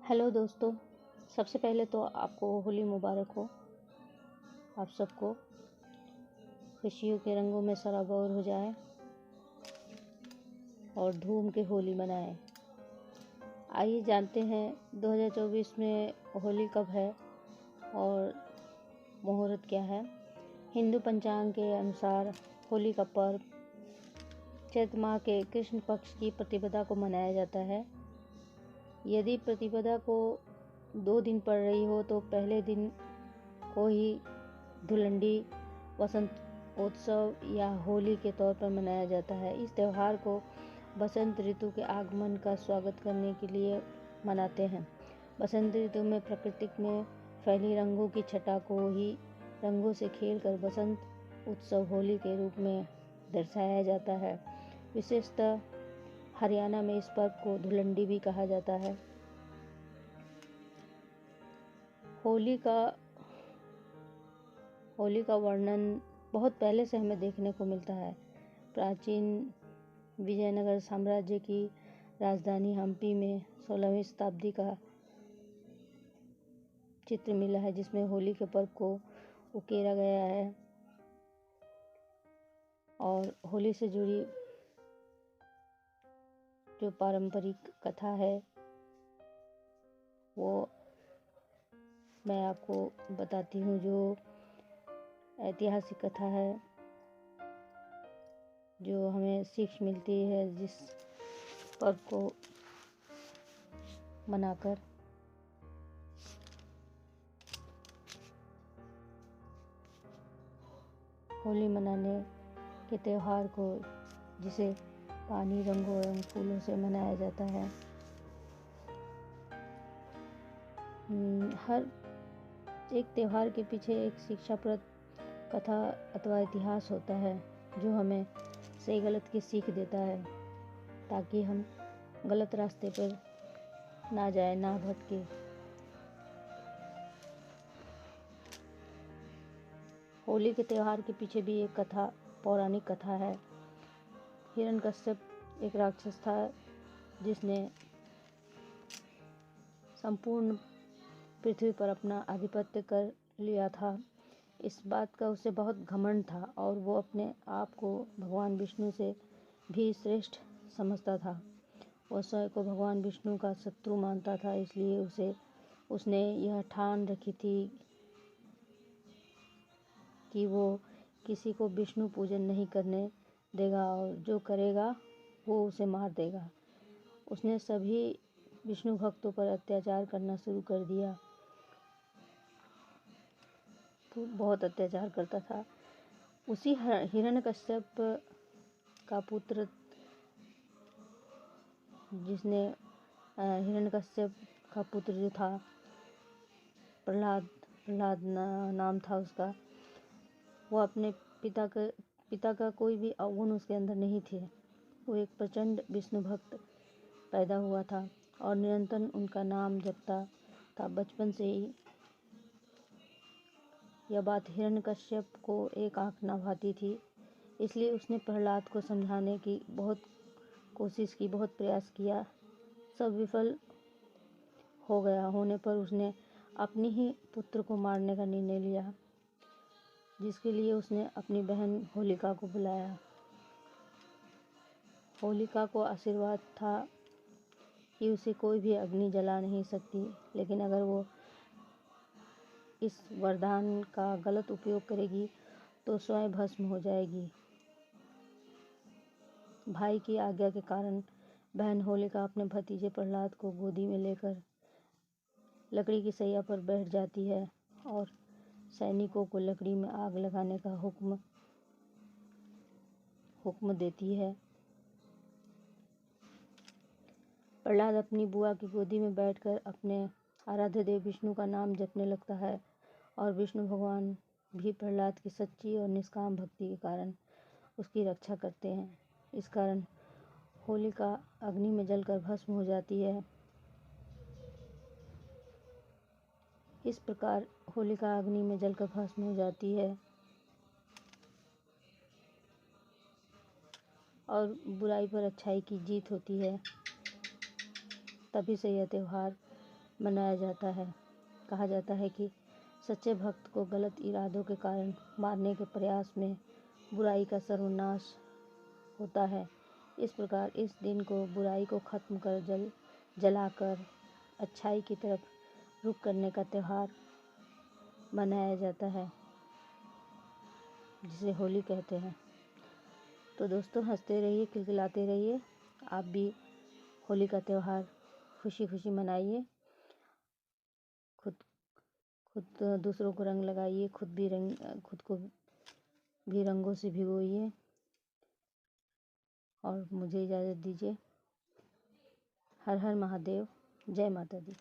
Hello दोस्तों, सबसे पहले तो आपको होली मुबारक हो। आप सबको खुशियों के रंगों में सराबोर हो जाए और धूम के होली मनाएं। आइए जानते हैं 2024 में होली कब है और मुहूर्त क्या है। हिंदू पंचांग के अनुसार होली का पर्व चैत्र माह के कृष्ण पक्ष की प्रतिपदा को मनाया जाता है। यदि प्रतिपदा को 2 दिन पड़ रही हो तो पहले दिन को ही धुलंडी वसंत उत्सव या होली के तौर पर मनाया जाता है। इस त्यौहार को बसंत ऋतु के आगमन का स्वागत करने के लिए मनाते हैं। बसंत ऋतु में प्रकृति में फैली रंगों की छटा को ही रंगों से खेलकर बसंत उत्सव होली के रूप में दर्शाया जाता है। विशेषतः हरियाणा में इस पर्व को धुलंडी भी कहा जाता है। होली का वर्णन बहुत पहले से हमें देखने को मिलता है। प्राचीन विजयनगर साम्राज्य की राजधानी हम्पी में 16वीं शताब्दी का चित्र मिला है, जिसमें होली के पर्व को उकेरा गया है और होली से जुड़ी जो पारंपरिक कथा है वो मैं आपको बताती हूँ। जो ऐतिहासिक कथा है, जो हमें सीख मिलती है जिस पर्व को मनाकर। होली मनाने के त्यौहार को, जिसे पानी, रंगों एवं फूलों से मनाया जाता है, हर एक त्यौहार के पीछे एक शिक्षाप्रद कथा अथवा इतिहास होता है जो हमें सही गलत की सीख देता है, ताकि हम गलत रास्ते पर ना जाए, ना भटके। होली के त्यौहार के पीछे भी एक कथा, पौराणिक कथा है। हिरण्यकश्यप एक राक्षस था जिसने संपूर्ण पृथ्वी पर अपना आधिपत्य कर लिया था। इस बात का उसे बहुत घमंड था और वो अपने आप को भगवान विष्णु से भी श्रेष्ठ समझता था। वह स्वयं को भगवान विष्णु का शत्रु मानता था, इसलिए उसने यह ठान रखी थी कि वो किसी को विष्णु पूजन नहीं करने देगा और जो करेगा वो उसे मार देगा। उसने सभी विष्णु भक्तों पर अत्याचार करना शुरू कर दिया। तो बहुत अत्याचार करता था। उसी हिरण्यकश्यप का पुत्र, जिसने हिरण्यकश्यप का पुत्र जो था प्रहलाद नाम था उसका, वो अपने पिता का कोई भी अवगुण उसके अंदर नहीं थे। वो एक प्रचंड विष्णु भक्त पैदा हुआ था और निरंतर उनका नाम जपता था। बचपन से ही यह बात हिरण्यकश्यप को एक आंख ना भाती थी, इसलिए उसने प्रहलाद को समझाने की बहुत कोशिश की, बहुत प्रयास किया। सब विफल हो गया होने पर उसने अपनी ही पुत्र को मारने का निर्णय लिया, जिसके लिए उसने अपनी बहन होलिका को बुलाया। होलिका को आशीर्वाद था कि उसे कोई भी अग्नि जला नहीं सकती, लेकिन अगर वो इस वरदान का गलत उपयोग करेगी तो स्वयं भस्म हो जाएगी। भाई की आज्ञा के कारण बहन होलिका अपने भतीजे प्रहलाद को गोदी में लेकर लकड़ी की सैया पर बैठ जाती है और सैनिकों को लकड़ी में आग लगाने का हुक्म देती है। प्रहलाद अपनी बुआ की गोदी में बैठकर अपने आराध्य देव विष्णु का नाम जपने लगता है और विष्णु भगवान भी प्रहलाद की सच्ची और निष्काम भक्ति के कारण उसकी रक्षा करते हैं। इस कारण होलिका अग्नि में जलकर भस्म हो जाती है। इस प्रकार होलिका अग्नि में जलकर भस्म हो जाती है और बुराई पर अच्छाई की जीत होती है। तभी से यह त्यौहार मनाया जाता है। कहा जाता है कि सच्चे भक्त को गलत इरादों के कारण मारने के प्रयास में बुराई का सर्वनाश होता है। इस प्रकार इस दिन को बुराई को खत्म कर जलाकर अच्छाई की तरफ रुख करने का त्यौहार मनाया जाता है, जिसे होली कहते हैं। तो दोस्तों, हंसते रहिए, खिलखिलाते रहिए। आप भी होली का त्यौहार खुशी खुशी मनाइए। खुद खुद दूसरों को रंग लगाइए, खुद को भी रंगों से भिगोइए। और मुझे इजाज़त दीजिए। हर हर महादेव। जय माता दी।